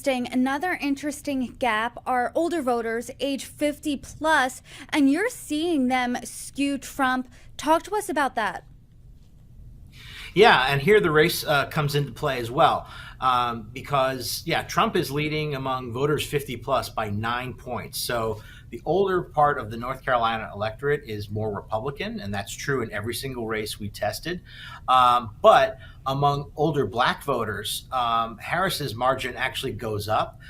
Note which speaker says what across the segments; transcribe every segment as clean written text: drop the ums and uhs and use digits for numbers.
Speaker 1: interesting. Another interesting gap are older voters, age 50 plus, and you're seeing them skew Trump. Talk to us about that.
Speaker 2: Yeah, and here the race comes into play as well, because Trump is leading among voters 50 plus by 9 points. So the older part of the North Carolina electorate is more Republican, and that's true in every single race we tested. But among older Black voters, Harris's margin actually goes up.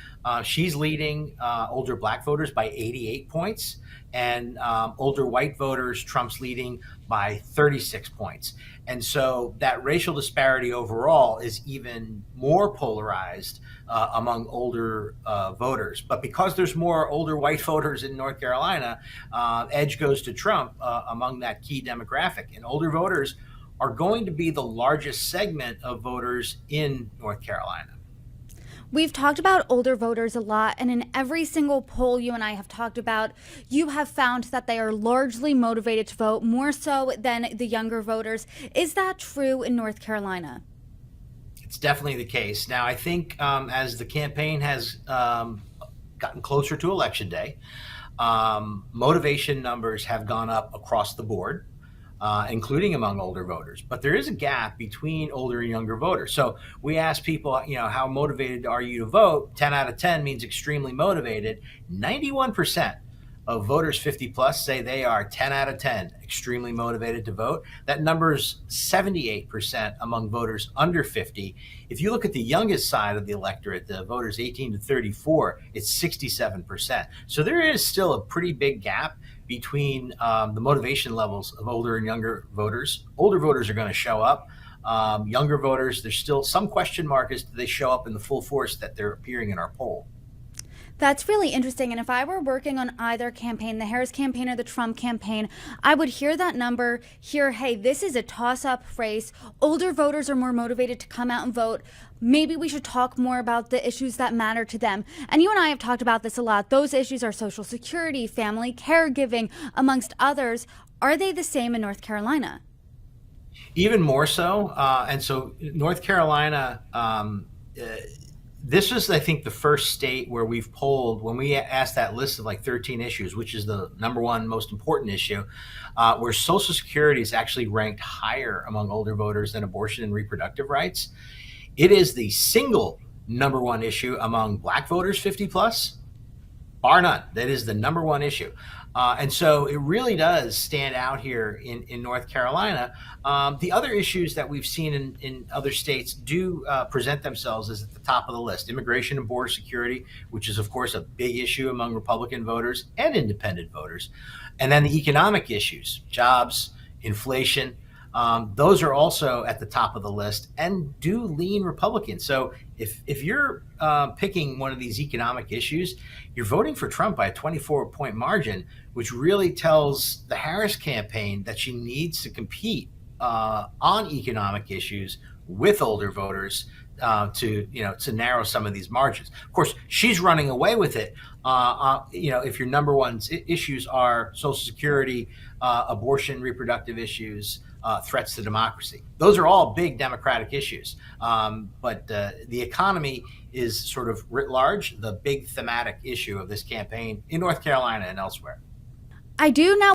Speaker 2: She's leading older Black voters by 88 points, and older white voters, Trump's leading by 36 points. And so that racial disparity overall is even more polarized among older voters. But because there's more older white voters in North Carolina, edge goes to Trump among that key demographic. And older voters are going to be the largest segment of voters in North Carolina.
Speaker 1: We've talked about older voters a lot, and in every single poll you and I have talked about, you have found that they are largely motivated to vote, more so than the younger voters. Is that true in North Carolina?
Speaker 2: It's definitely the case. Now, I think as the campaign has gotten closer to Election Day, motivation numbers have gone up across the board. Including among older voters. But there is a gap between older and younger voters. So we ask people, how motivated are you to vote? 10 out of 10 means extremely motivated. 91% of voters 50 plus say they are 10 out of 10 extremely motivated to vote. That number is 78% among voters under 50. If you look at the youngest side of the electorate, the voters 18 to 34, it's 67%. So there is still a pretty big gap between the motivation levels of older and younger voters. Older voters are going to show up. Younger voters, there's still some question mark as do they show up in the full force that they're appearing in our poll.
Speaker 1: That's really interesting. And if I were working on either campaign, the Harris campaign or the Trump campaign, I would hear that number, hey, this is a toss-up race. Older voters are more motivated to come out and vote. Maybe we should talk more about the issues that matter to them. And you and I have talked about this a lot. Those issues are Social Security, family caregiving, amongst others. Are they the same in North Carolina?
Speaker 2: Even more so. And so North Carolina, this is, I think, the first state where we've polled, when we asked that list of like 13 issues, which is the number one most important issue, where Social Security is actually ranked higher among older voters than abortion and reproductive rights. It is the single number one issue among Black voters 50 plus, bar none. That is the number one issue. And so it really does stand out here in North Carolina. The other issues that we've seen in other states do present themselves as at the top of the list. Immigration and border security, which is, of course, a big issue among Republican voters and independent voters. And then the economic issues, jobs, inflation. Those are also at the top of the list and do lean Republican. So if you're picking one of these economic issues, you're voting for Trump by a 24-point margin, which really tells the Harris campaign that she needs to compete on economic issues with older voters to narrow some of these margins. Of course, she's running away with it. If your number one issues are Social Security, abortion, reproductive issues, threats to democracy. Those are all big Democratic issues. But the economy is sort of writ large, the big thematic issue of this campaign in North Carolina and elsewhere.
Speaker 1: I do now